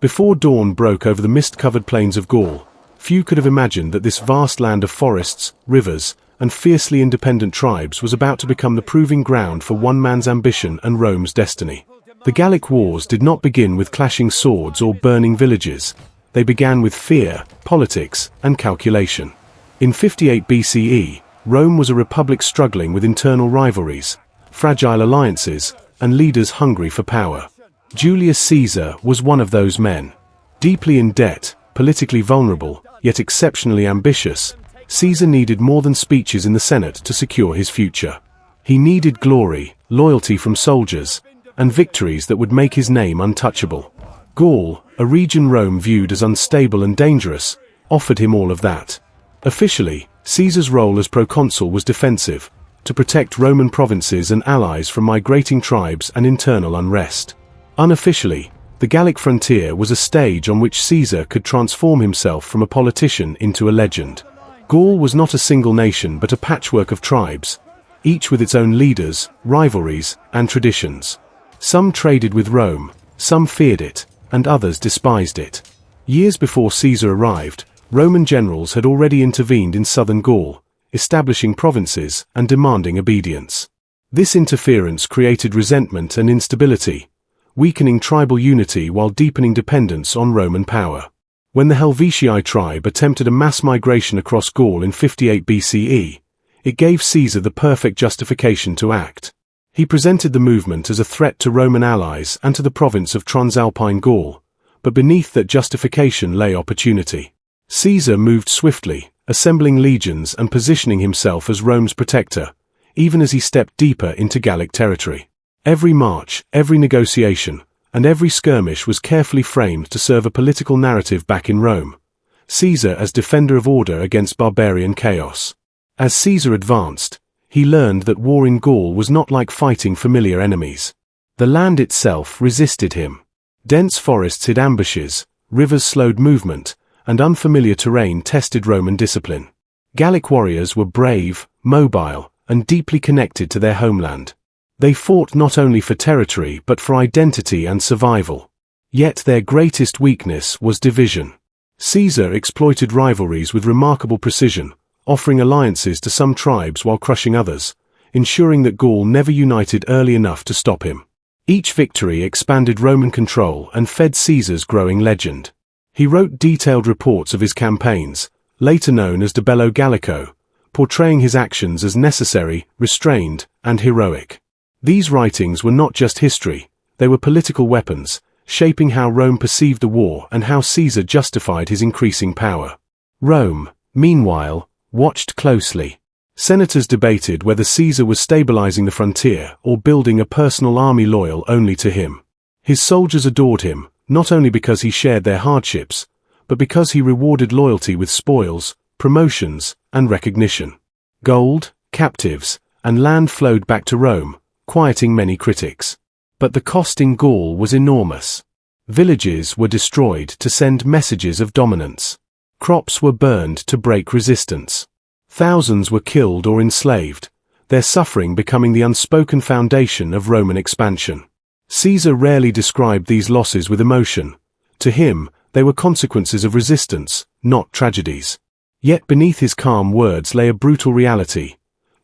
Before dawn broke over the mist-covered plains of Gaul, few could have imagined that this vast land of forests, rivers, and fiercely independent tribes was about to become the proving ground for one man's ambition and Rome's destiny. The Gallic Wars did not begin with clashing swords or burning villages. They began with fear, politics, and calculation. In 58 BCE, Rome was a republic struggling with internal rivalries, fragile alliances, and leaders hungry for power. Julius Caesar was one of those men. Deeply in debt, politically vulnerable, yet exceptionally ambitious, Caesar needed more than speeches in the Senate to secure his future. He needed glory, loyalty from soldiers, and victories that would make his name untouchable. Gaul, a region Rome viewed as unstable and dangerous, offered him all of that. Officially, Caesar's role as proconsul was defensive, to protect Roman provinces and allies from migrating tribes and internal unrest. Unofficially, the Gallic frontier was a stage on which Caesar could transform himself from a politician into a legend. Gaul was not a single nation but a patchwork of tribes, each with its own leaders, rivalries, and traditions. Some traded with Rome, some feared it, and others despised it. Years before Caesar arrived, Roman generals had already intervened in southern Gaul, establishing provinces and demanding obedience. This interference created resentment and instability, weakening tribal unity while deepening dependence on Roman power. When the Helvetii tribe attempted a mass migration across Gaul in 58 BCE, it gave Caesar the perfect justification to act. He presented the movement as a threat to Roman allies and to the province of Transalpine Gaul, but beneath that justification lay opportunity. Caesar moved swiftly, assembling legions and positioning himself as Rome's protector, even as he stepped deeper into Gallic territory. Every march, every negotiation, and every skirmish was carefully framed to serve a political narrative back in Rome. Caesar as defender of order against barbarian chaos. As Caesar advanced, he learned that war in Gaul was not like fighting familiar enemies. The land itself resisted him. Dense forests hid ambushes, rivers slowed movement, and unfamiliar terrain tested Roman discipline. Gallic warriors were brave, mobile, and deeply connected to their homeland. They fought not only for territory but for identity and survival. Yet their greatest weakness was division. Caesar exploited rivalries with remarkable precision, offering alliances to some tribes while crushing others, ensuring that Gaul never united early enough to stop him. Each victory expanded Roman control and fed Caesar's growing legend. He wrote detailed reports of his campaigns, later known as De Bello Gallico, portraying his actions as necessary, restrained, and heroic. These writings were not just history, they were political weapons, shaping how Rome perceived the war and how Caesar justified his increasing power. Rome, meanwhile, watched closely. Senators debated whether Caesar was stabilizing the frontier or building a personal army loyal only to him. His soldiers adored him, not only because he shared their hardships, but because he rewarded loyalty with spoils, promotions, and recognition. Gold, captives, and land flowed back to Rome, quieting many critics. But the cost in Gaul was enormous. Villages were destroyed to send messages of dominance. Crops were burned to break resistance. Thousands were killed or enslaved, their suffering becoming the unspoken foundation of Roman expansion. Caesar rarely described these losses with emotion. To him, they were consequences of resistance, not tragedies. Yet beneath his calm words lay a brutal reality.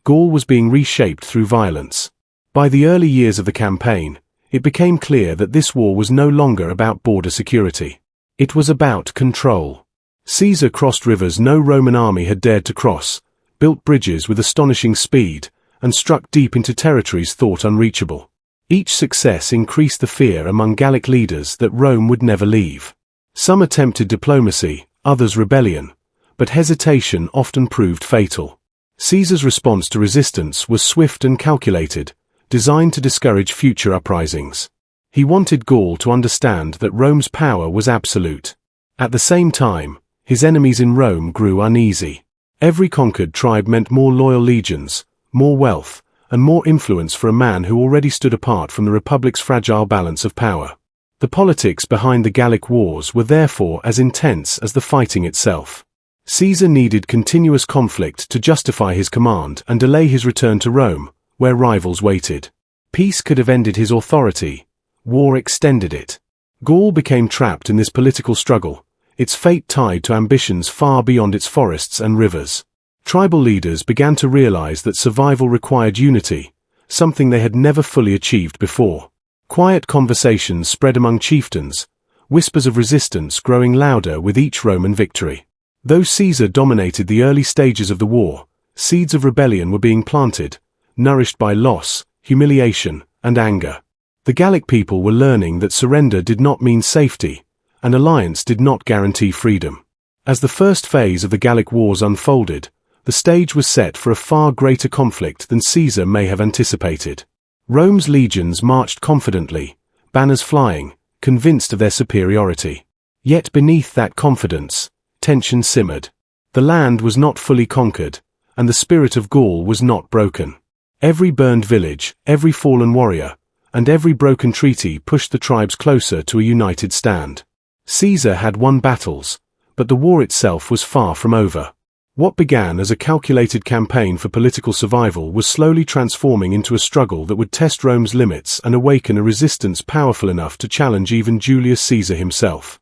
Gaul was being reshaped through violence. By the early years of the campaign, it became clear that this war was no longer about border security. It was about control. Caesar crossed rivers no Roman army had dared to cross, built bridges with astonishing speed, and struck deep into territories thought unreachable. Each success increased the fear among Gallic leaders that Rome would never leave. Some attempted diplomacy, others rebellion, but hesitation often proved fatal. Caesar's response to resistance was swift and calculated, designed to discourage future uprisings. He wanted Gaul to understand that Rome's power was absolute. At the same time, his enemies in Rome grew uneasy. Every conquered tribe meant more loyal legions, more wealth, and more influence for a man who already stood apart from the Republic's fragile balance of power. The politics behind the Gallic Wars were therefore as intense as the fighting itself. Caesar needed continuous conflict to justify his command and delay his return to Rome, where rivals waited. Peace could have ended his authority. War extended it. Gaul became trapped in this political struggle, its fate tied to ambitions far beyond its forests and rivers. Tribal leaders began to realize that survival required unity, something they had never fully achieved before. Quiet conversations spread among chieftains, whispers of resistance growing louder with each Roman victory. Though Caesar dominated the early stages of the war, seeds of rebellion were being planted, nourished by loss, humiliation, and anger. The Gallic people were learning that surrender did not mean safety, and alliance did not guarantee freedom. As the first phase of the Gallic Wars unfolded, the stage was set for a far greater conflict than Caesar may have anticipated. Rome's legions marched confidently, banners flying, convinced of their superiority. Yet beneath that confidence, tension simmered. The land was not fully conquered, and the spirit of Gaul was not broken. Every burned village, every fallen warrior, and every broken treaty pushed the tribes closer to a united stand. Caesar had won battles, but the war itself was far from over. What began as a calculated campaign for political survival was slowly transforming into a struggle that would test Rome's limits and awaken a resistance powerful enough to challenge even Julius Caesar himself.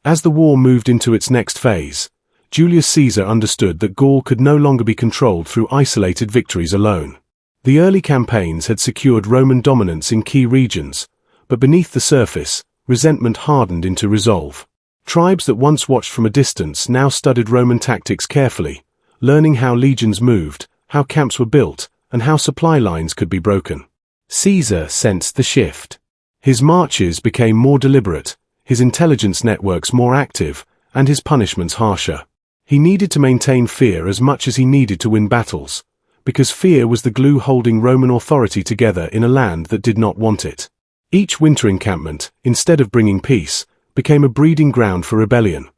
As the war moved into its next phase, Julius Caesar understood that Gaul could no longer be controlled through isolated victories alone. The early campaigns had secured Roman dominance in key regions, but beneath the surface, resentment hardened into resolve. Tribes that once watched from a distance now studied Roman tactics carefully, learning how legions moved, how camps were built, and how supply lines could be broken. Caesar sensed the shift. His marches became more deliberate, his intelligence networks more active, and his punishments harsher. He needed to maintain fear as much as he needed to win battles, because fear was the glue holding Roman authority together in a land that did not want it. Each winter encampment, instead of bringing peace, became a breeding ground for rebellion,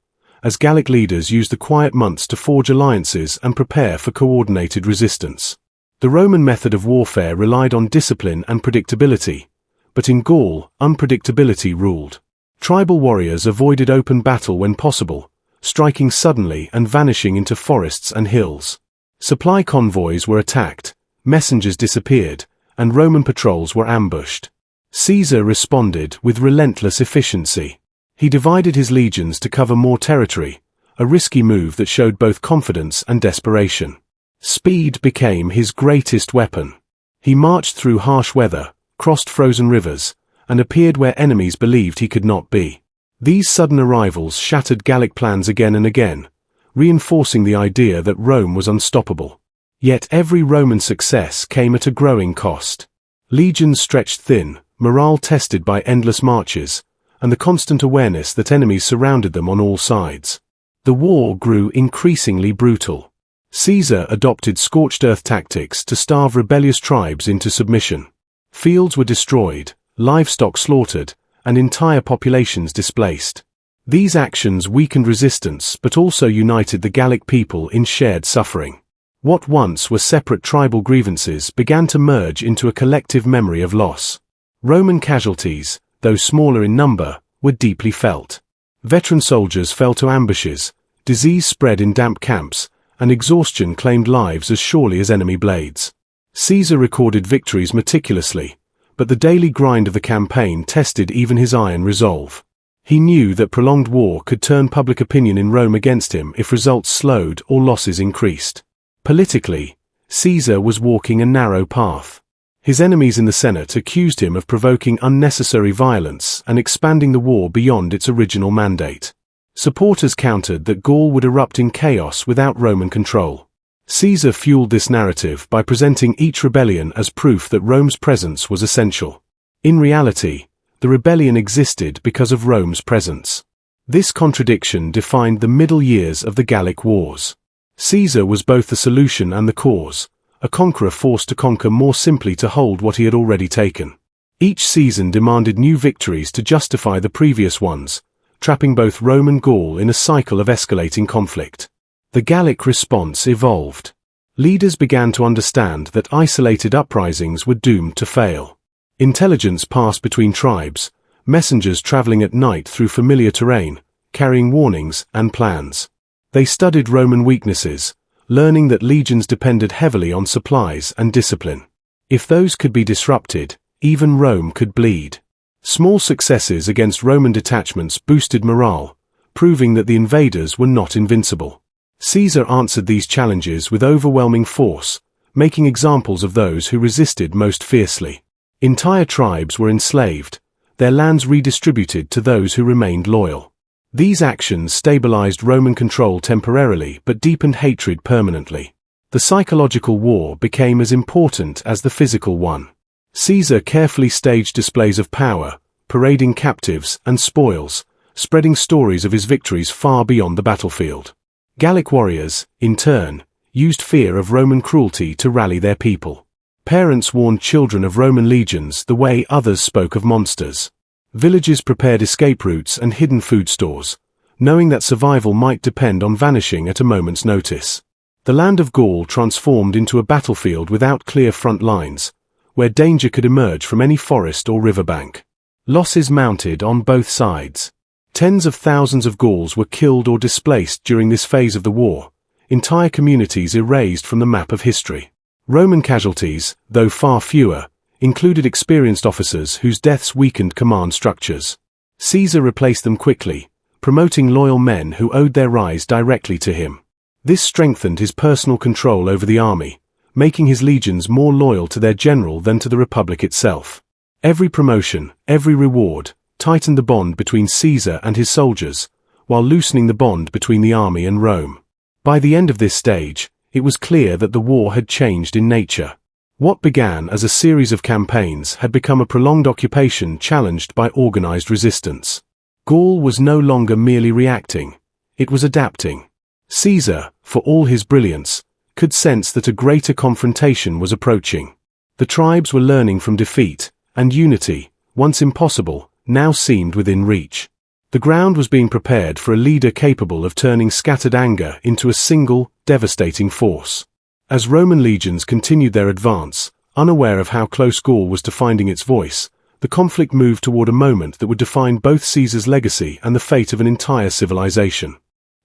as Gallic leaders used the quiet months to forge alliances and prepare for coordinated resistance. The Roman method of warfare relied on discipline and predictability, but in Gaul, unpredictability ruled. Tribal warriors avoided open battle when possible, striking suddenly and vanishing into forests and hills. Supply convoys were attacked, messengers disappeared, and Roman patrols were ambushed. Caesar responded with relentless efficiency. He divided his legions to cover more territory, a risky move that showed both confidence and desperation. Speed became his greatest weapon. He marched through harsh weather, crossed frozen rivers, and appeared where enemies believed he could not be. These sudden arrivals shattered Gallic plans again and again, reinforcing the idea that Rome was unstoppable. Yet every Roman success came at a growing cost. Legions stretched thin, morale tested by endless marches, and the constant awareness that enemies surrounded them on all sides. The war grew increasingly brutal. Caesar adopted scorched earth tactics to starve rebellious tribes into submission. Fields were destroyed, livestock slaughtered, and entire populations displaced. These actions weakened resistance but also united the Gallic people in shared suffering. What once were separate tribal grievances began to merge into a collective memory of loss. Roman casualties, though smaller in number, were deeply felt. Veteran soldiers fell to ambushes, disease spread in damp camps, and exhaustion claimed lives as surely as enemy blades. Caesar recorded victories meticulously, but the daily grind of the campaign tested even his iron resolve. He knew that prolonged war could turn public opinion in Rome against him if results slowed or losses increased. Politically, Caesar was walking a narrow path. His enemies in the Senate accused him of provoking unnecessary violence and expanding the war beyond its original mandate. Supporters countered that Gaul would erupt in chaos without Roman control. Caesar fueled this narrative by presenting each rebellion as proof that Rome's presence was essential. In reality, the rebellion existed because of Rome's presence. This contradiction defined the middle years of the Gallic Wars. Caesar was both the solution and the cause, a conqueror forced to conquer more simply to hold what he had already taken. Each season demanded new victories to justify the previous ones, trapping both Rome and Gaul in a cycle of escalating conflict. The Gallic response evolved. Leaders began to understand that isolated uprisings were doomed to fail. Intelligence passed between tribes, messengers traveling at night through familiar terrain, carrying warnings and plans. They studied Roman weaknesses, learning that legions depended heavily on supplies and discipline. If those could be disrupted, even Rome could bleed. Small successes against Roman detachments boosted morale, proving that the invaders were not invincible. Caesar answered these challenges with overwhelming force, making examples of those who resisted most fiercely. Entire tribes were enslaved, their lands redistributed to those who remained loyal. These actions stabilized Roman control temporarily but deepened hatred permanently. The psychological war became as important as the physical one. Caesar carefully staged displays of power, parading captives and spoils, spreading stories of his victories far beyond the battlefield. Gallic warriors, in turn, used fear of Roman cruelty to rally their people. Parents warned children of Roman legions the way others spoke of monsters. Villages prepared escape routes and hidden food stores, knowing that survival might depend on vanishing at a moment's notice. The land of Gaul transformed into a battlefield without clear front lines, where danger could emerge from any forest or riverbank. Losses mounted on both sides. Tens of thousands of Gauls were killed or displaced during this phase of the war, entire communities erased from the map of history. Roman casualties, though far fewer, included experienced officers whose deaths weakened command structures. Caesar replaced them quickly, promoting loyal men who owed their rise directly to him. This strengthened his personal control over the army, making his legions more loyal to their general than to the Republic itself. Every promotion, every reward, tightened the bond between Caesar and his soldiers, while loosening the bond between the army and Rome. By the end of this stage, it was clear that the war had changed in nature. What began as a series of campaigns had become a prolonged occupation challenged by organized resistance. Gaul was no longer merely reacting, it was adapting. Caesar, for all his brilliance, could sense that a greater confrontation was approaching. The tribes were learning from defeat, and unity, once impossible, now seemed within reach. The ground was being prepared for a leader capable of turning scattered anger into a single, devastating force. As Roman legions continued their advance, unaware of how close Gaul was to finding its voice, the conflict moved toward a moment that would define both Caesar's legacy and the fate of an entire civilization.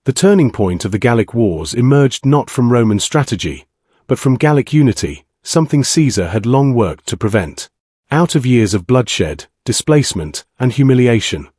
The turning point of the Gallic Wars emerged not from Roman strategy, but from Gallic unity, something Caesar had long worked to prevent. Out of years of bloodshed, displacement, and humiliation,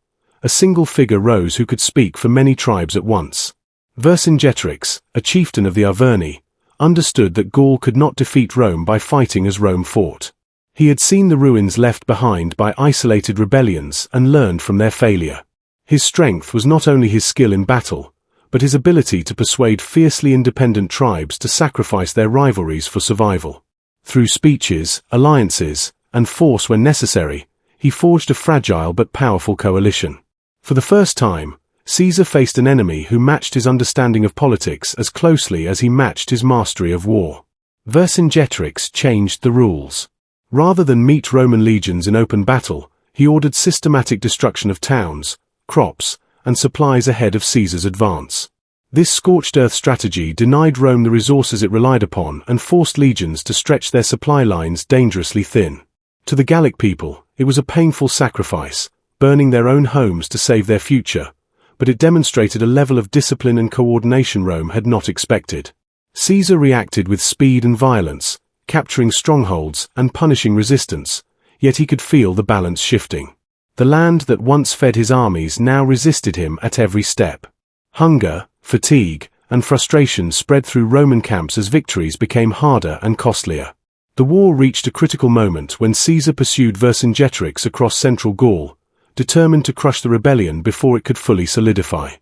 a single figure rose who could speak for many tribes at once. Vercingetorix, a chieftain of the Arverni, understood that Gaul could not defeat Rome by fighting as Rome fought. He had seen the ruins left behind by isolated rebellions and learned from their failure. His strength was not only his skill in battle, but his ability to persuade fiercely independent tribes to sacrifice their rivalries for survival. Through speeches, alliances, and force when necessary, he forged a fragile but powerful coalition. For the first time, Caesar faced an enemy who matched his understanding of politics as closely as he matched his mastery of war. Vercingetorix changed the rules. Rather than meet Roman legions in open battle, he ordered systematic destruction of towns, crops, and supplies ahead of Caesar's advance. This scorched-earth strategy denied Rome the resources it relied upon and forced legions to stretch their supply lines dangerously thin. To the Gallic people, it was a painful sacrifice, burning their own homes to save their future, but it demonstrated a level of discipline and coordination Rome had not expected. Caesar reacted with speed and violence, capturing strongholds and punishing resistance, yet he could feel the balance shifting. The land that once fed his armies now resisted him at every step. Hunger, fatigue, and frustration spread through Roman camps as victories became harder and costlier. The war reached a critical moment when Caesar pursued Vercingetorix across central Gaul, determined to crush the rebellion before it could fully solidify.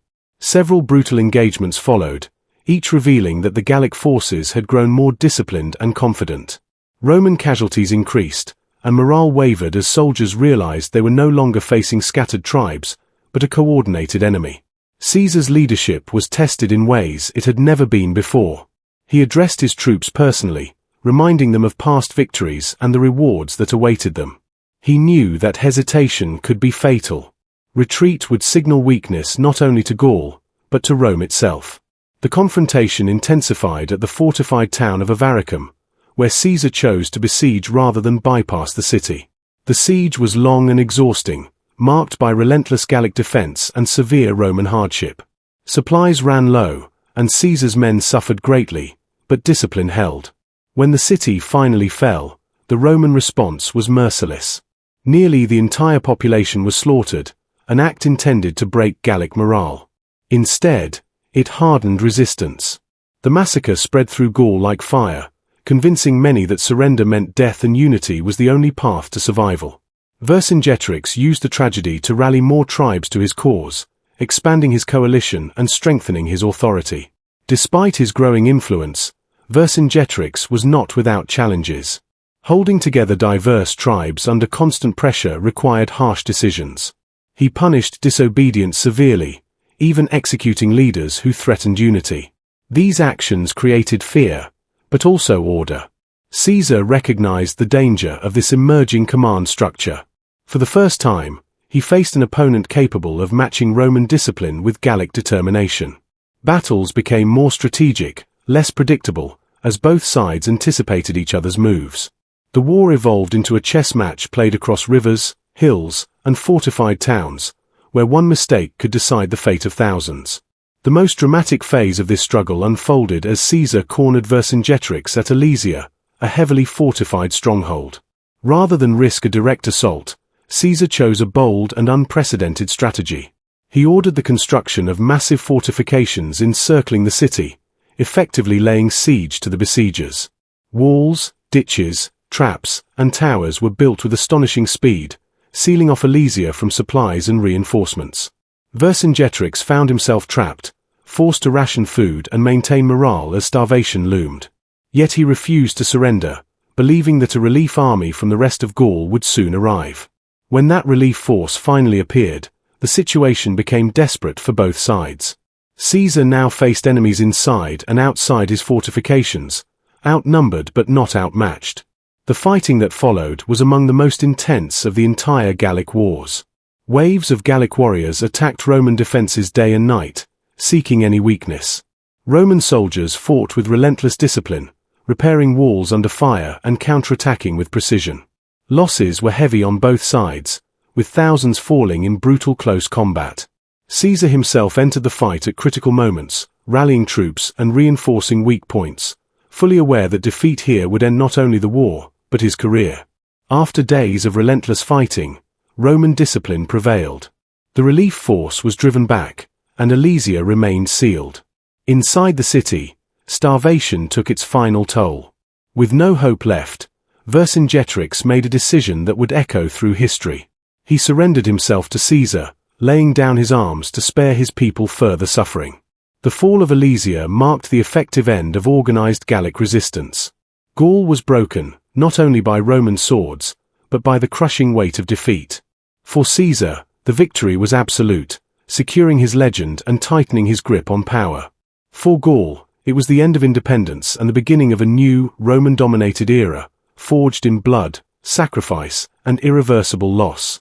Several brutal engagements followed, each revealing that the Gallic forces had grown more disciplined and confident. Roman casualties increased, and morale wavered as soldiers realized they were no longer facing scattered tribes, but a coordinated enemy. Caesar's leadership was tested in ways it had never been before. He addressed his troops personally, reminding them of past victories and the rewards that awaited them. He knew that hesitation could be fatal. Retreat would signal weakness not only to Gaul, but to Rome itself. The confrontation intensified at the fortified town of Avaricum, where Caesar chose to besiege rather than bypass the city. The siege was long and exhausting, marked by relentless Gallic defense and severe Roman hardship. Supplies ran low, and Caesar's men suffered greatly, but discipline held. When the city finally fell, the Roman response was merciless. Nearly the entire population was slaughtered, an act intended to break Gallic morale. Instead, it hardened resistance. The massacre spread through Gaul like fire, convincing many that surrender meant death and unity was the only path to survival. Vercingetorix used the tragedy to rally more tribes to his cause, expanding his coalition and strengthening his authority. Despite his growing influence, Vercingetorix was not without challenges. Holding together diverse tribes under constant pressure required harsh decisions. He punished disobedience severely, even executing leaders who threatened unity. These actions created fear, but also order. Caesar recognized the danger of this emerging command structure. For the first time, he faced an opponent capable of matching Roman discipline with Gallic determination. Battles became more strategic, less predictable, as both sides anticipated each other's moves. The war evolved into a chess match played across rivers, hills, and fortified towns, where one mistake could decide the fate of thousands. The most dramatic phase of this struggle unfolded as Caesar cornered Vercingetorix at Alesia, a heavily fortified stronghold. Rather than risk a direct assault, Caesar chose a bold and unprecedented strategy. He ordered the construction of massive fortifications encircling the city, effectively laying siege to the besiegers. Walls, ditches, traps, and towers were built with astonishing speed, sealing off Alesia from supplies and reinforcements. Vercingetorix found himself trapped, forced to ration food and maintain morale as starvation loomed. Yet he refused to surrender, believing that a relief army from the rest of Gaul would soon arrive. When that relief force finally appeared, the situation became desperate for both sides. Caesar now faced enemies inside and outside his fortifications, outnumbered but not outmatched. The fighting that followed was among the most intense of the entire Gallic Wars. Waves of Gallic warriors attacked Roman defenses day and night, seeking any weakness. Roman soldiers fought with relentless discipline, repairing walls under fire and counterattacking with precision. Losses were heavy on both sides, with thousands falling in brutal close combat. Caesar himself entered the fight at critical moments, rallying troops and reinforcing weak points, fully aware that defeat here would end not only the war, but his career. After days of relentless fighting, Roman discipline prevailed. The relief force was driven back, and Alesia remained sealed. Inside the city, starvation took its final toll. With no hope left, Vercingetorix made a decision that would echo through history. He surrendered himself to Caesar, laying down his arms to spare his people further suffering. The fall of Alesia marked the effective end of organized Gallic resistance. Gaul was broken, not only by Roman swords, but by the crushing weight of defeat. For Caesar, the victory was absolute, securing his legend and tightening his grip on power. For Gaul, it was the end of independence and the beginning of a new, Roman-dominated era, forged in blood, sacrifice, and irreversible loss.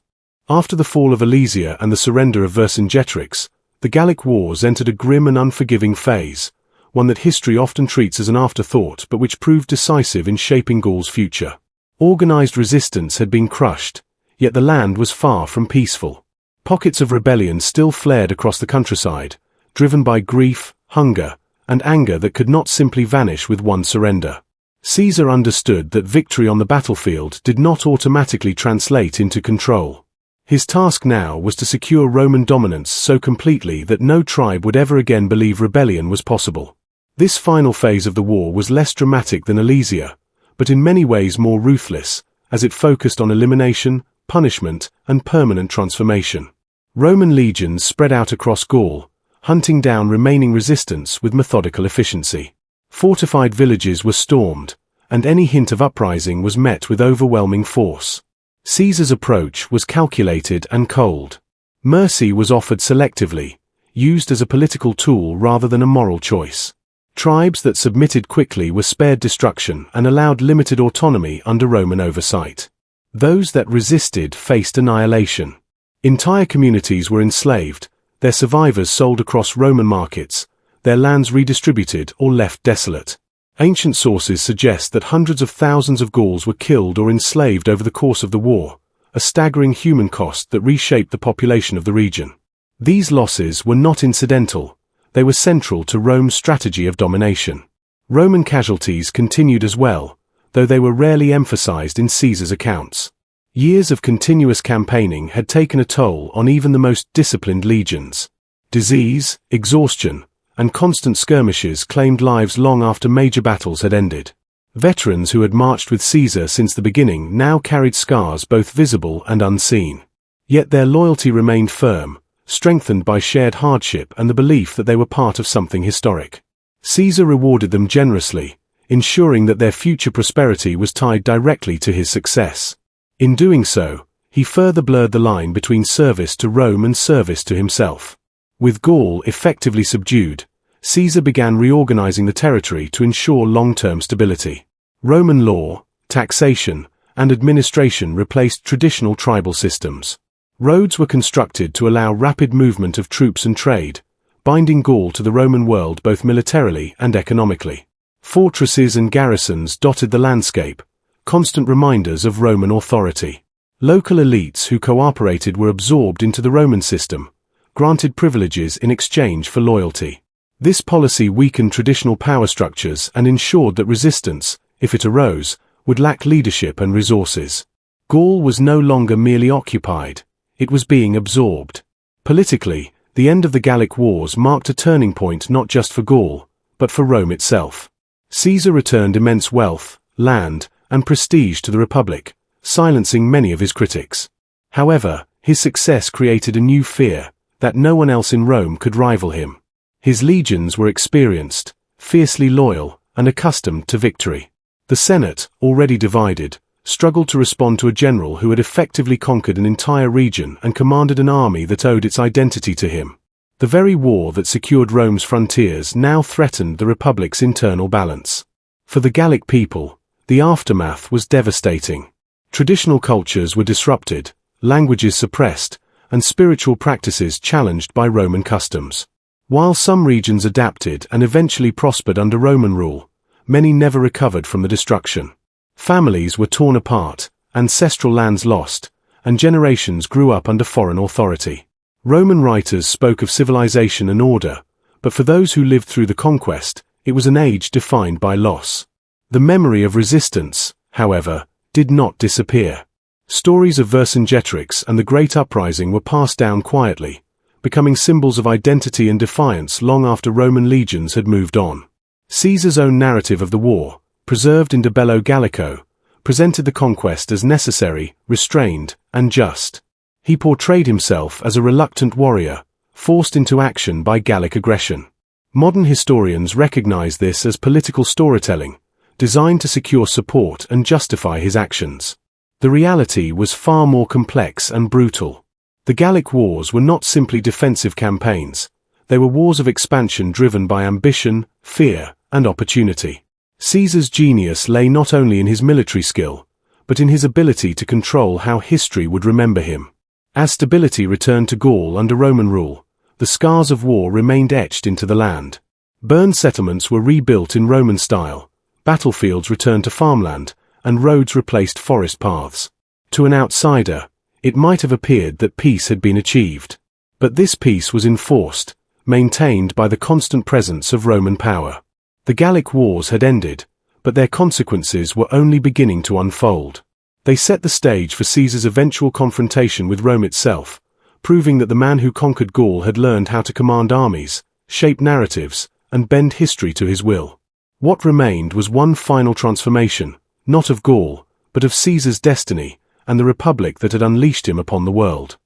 After the fall of Alesia and the surrender of Vercingetorix, the Gallic Wars entered a grim and unforgiving phase, one that history often treats as an afterthought but which proved decisive in shaping Gaul's future. Organized resistance had been crushed, yet the land was far from peaceful. Pockets of rebellion still flared across the countryside, driven by grief, hunger, and anger that could not simply vanish with one surrender. Caesar understood that victory on the battlefield did not automatically translate into control. His task now was to secure Roman dominance so completely that no tribe would ever again believe rebellion was possible. This final phase of the war was less dramatic than Alesia, but in many ways more ruthless, as it focused on elimination, punishment, and permanent transformation. Roman legions spread out across Gaul, hunting down remaining resistance with methodical efficiency. Fortified villages were stormed, and any hint of uprising was met with overwhelming force. Caesar's approach was calculated and cold. Mercy was offered selectively, used as a political tool rather than a moral choice. Tribes that submitted quickly were spared destruction and allowed limited autonomy under Roman oversight. Those that resisted faced annihilation. Entire communities were enslaved, their survivors sold across Roman markets, their lands redistributed or left desolate. Ancient sources suggest that hundreds of thousands of Gauls were killed or enslaved over the course of the war, a staggering human cost that reshaped the population of the region. These losses were not incidental, they were central to Rome's strategy of domination. Roman casualties continued as well, though they were rarely emphasized in Caesar's accounts. Years of continuous campaigning had taken a toll on even the most disciplined legions. Disease, exhaustion, and constant skirmishes claimed lives long after major battles had ended. Veterans who had marched with Caesar since the beginning now carried scars both visible and unseen. Yet their loyalty remained firm, strengthened by shared hardship and the belief that they were part of something historic. Caesar rewarded them generously, ensuring that their future prosperity was tied directly to his success. In doing so, he further blurred the line between service to Rome and service to himself. With Gaul effectively subdued, Caesar began reorganizing the territory to ensure long-term stability. Roman law, taxation, and administration replaced traditional tribal systems. Roads were constructed to allow rapid movement of troops and trade, binding Gaul to the Roman world both militarily and economically. Fortresses and garrisons dotted the landscape, constant reminders of Roman authority. Local elites who cooperated were absorbed into the Roman system, granted privileges in exchange for loyalty. This policy weakened traditional power structures and ensured that resistance, if it arose, would lack leadership and resources. Gaul was no longer merely occupied, it was being absorbed. Politically, the end of the Gallic Wars marked a turning point not just for Gaul, but for Rome itself. Caesar returned immense wealth, land, and prestige to the Republic, silencing many of his critics. However, his success created a new fear, that no one else in Rome could rival him. His legions were experienced, fiercely loyal, and accustomed to victory. The Senate, already divided, struggled to respond to a general who had effectively conquered an entire region and commanded an army that owed its identity to him. The very war that secured Rome's frontiers now threatened the Republic's internal balance. For the Gallic people, the aftermath was devastating. Traditional cultures were disrupted, languages suppressed, and spiritual practices challenged by Roman customs. While some regions adapted and eventually prospered under Roman rule, many never recovered from the destruction. Families were torn apart, ancestral lands lost, and generations grew up under foreign authority. Roman writers spoke of civilization and order, but for those who lived through the conquest, it was an age defined by loss. The memory of resistance, however, did not disappear. Stories of Vercingetorix and the Great Uprising were passed down quietly, becoming symbols of identity and defiance long after Roman legions had moved on. Caesar's own narrative of the war, preserved in De Bello Gallico, presented the conquest as necessary, restrained, and just. He portrayed himself as a reluctant warrior, forced into action by Gallic aggression. Modern historians recognize this as political storytelling, designed to secure support and justify his actions. The reality was far more complex and brutal. The Gallic Wars were not simply defensive campaigns, they were wars of expansion driven by ambition, fear, and opportunity. Caesar's genius lay not only in his military skill, but in his ability to control how history would remember him. As stability returned to Gaul under Roman rule, the scars of war remained etched into the land. Burned settlements were rebuilt in Roman style, battlefields returned to farmland, and roads replaced forest paths. To an outsider, it might have appeared that peace had been achieved. But this peace was enforced, maintained by the constant presence of Roman power. The Gallic Wars had ended, but their consequences were only beginning to unfold. They set the stage for Caesar's eventual confrontation with Rome itself, proving that the man who conquered Gaul had learned how to command armies, shape narratives, and bend history to his will. What remained was one final transformation, not of Gaul, but of Caesar's destiny, and the republic that had unleashed him upon the world.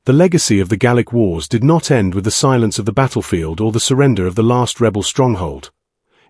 The legacy of the Gallic Wars did not end with the silence of the battlefield or the surrender of the last rebel stronghold.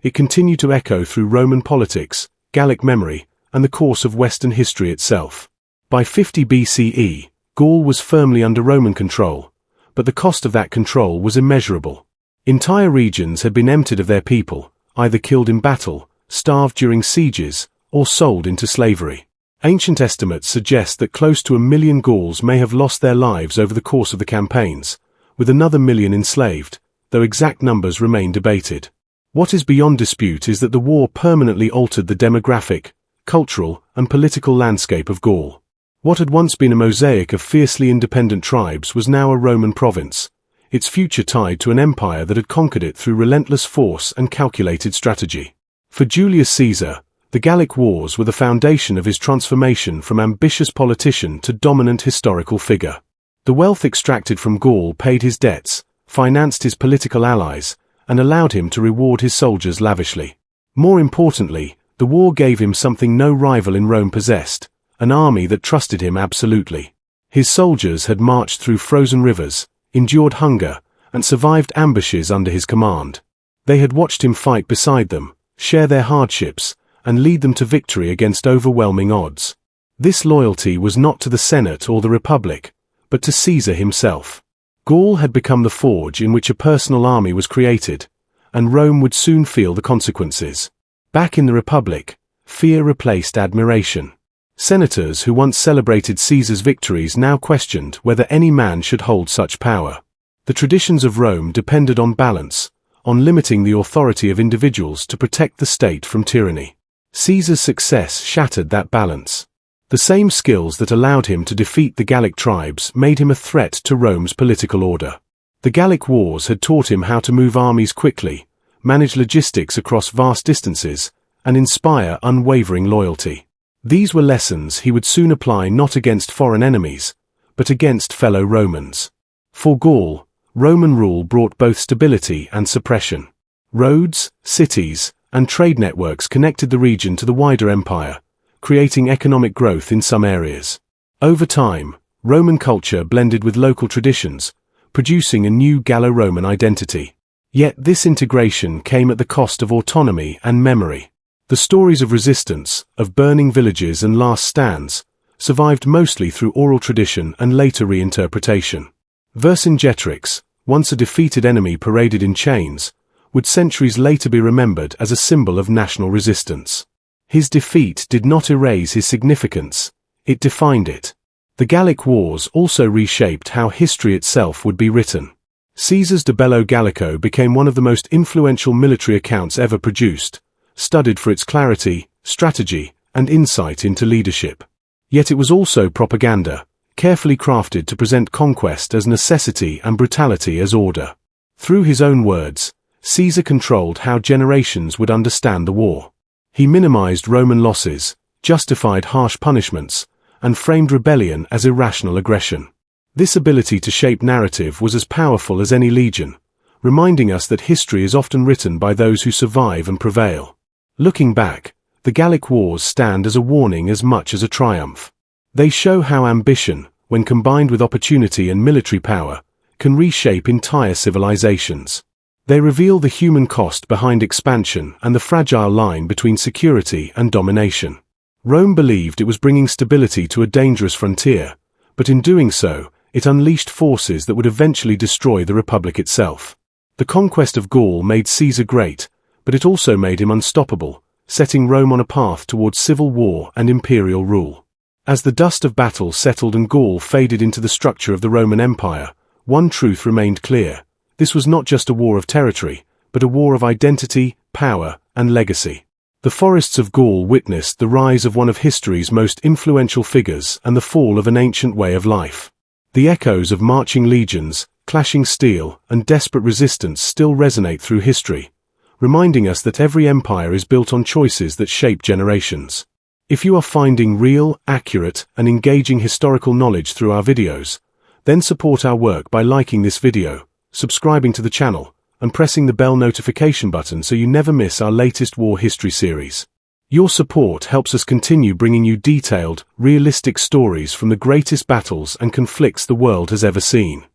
It continued to echo through Roman politics, Gallic memory, and the course of Western history itself. By 50 BCE, Gaul was firmly under Roman control, but the cost of that control was immeasurable. Entire regions had been emptied of their people, either killed in battle, starved during sieges, or sold into slavery. Ancient estimates suggest that close to 1 million Gauls may have lost their lives over the course of the campaigns, with another million enslaved, though exact numbers remain debated. What is beyond dispute is that the war permanently altered the demographic, cultural, and political landscape of Gaul. What had once been a mosaic of fiercely independent tribes was now a Roman province, its future tied to an empire that had conquered it through relentless force and calculated strategy. For Julius Caesar, The Gallic Wars were the foundation of his transformation from ambitious politician to dominant historical figure. The wealth extracted from Gaul paid his debts, financed his political allies, and allowed him to reward his soldiers lavishly. More importantly, the war gave him something no rival in Rome possessed, an army that trusted him absolutely. His soldiers had marched through frozen rivers, endured hunger, and survived ambushes under his command. They had watched him fight beside them, share their hardships, and lead them to victory against overwhelming odds. This loyalty was not to the Senate or the Republic, but to Caesar himself. Gaul had become the forge in which a personal army was created, and Rome would soon feel the consequences. Back in the Republic, fear replaced admiration. Senators who once celebrated Caesar's victories now questioned whether any man should hold such power. The traditions of Rome depended on balance, on limiting the authority of individuals to protect the state from tyranny. Caesar's success shattered that balance. The same skills that allowed him to defeat the Gallic tribes made him a threat to Rome's political order. The Gallic Wars had taught him how to move armies quickly, manage logistics across vast distances, and inspire unwavering loyalty. These were lessons he would soon apply not against foreign enemies, but against fellow Romans. For Gaul, Roman rule brought both stability and suppression. Roads, cities, and trade networks connected the region to the wider empire, creating economic growth in some areas. Over time, Roman culture blended with local traditions, producing a new Gallo-Roman identity. Yet this integration came at the cost of autonomy and memory. The stories of resistance, of burning villages and last stands, survived mostly through oral tradition and later reinterpretation. Vercingetorix, once a defeated enemy paraded in chains, would centuries later be remembered as a symbol of national resistance. His defeat did not erase his significance, it defined it. The Gallic Wars also reshaped how history itself would be written. Caesar's De Bello Gallico became one of the most influential military accounts ever produced, studied for its clarity, strategy, and insight into leadership. Yet it was also propaganda, carefully crafted to present conquest as necessity and brutality as order. Through his own words, Caesar controlled how generations would understand the war. He minimized Roman losses, justified harsh punishments, and framed rebellion as irrational aggression. This ability to shape narrative was as powerful as any legion, reminding us that history is often written by those who survive and prevail. Looking back, the Gallic Wars stand as a warning as much as a triumph. They show how ambition, when combined with opportunity and military power, can reshape entire civilizations. They reveal the human cost behind expansion and the fragile line between security and domination. Rome believed it was bringing stability to a dangerous frontier, but in doing so, it unleashed forces that would eventually destroy the Republic itself. The conquest of Gaul made Caesar great, but it also made him unstoppable, setting Rome on a path towards civil war and imperial rule. As the dust of battle settled and Gaul faded into the structure of the Roman Empire, one truth remained clear. This was not just a war of territory, but a war of identity, power, and legacy. The forests of Gaul witnessed the rise of one of history's most influential figures and the fall of an ancient way of life. The echoes of marching legions, clashing steel, and desperate resistance still resonate through history, reminding us that every empire is built on choices that shape generations. If you are finding real, accurate, and engaging historical knowledge through our videos, then support our work by liking this video, subscribing to the channel, and pressing the bell notification button so you never miss our latest war history series. Your support helps us continue bringing you detailed, realistic stories from the greatest battles and conflicts the world has ever seen.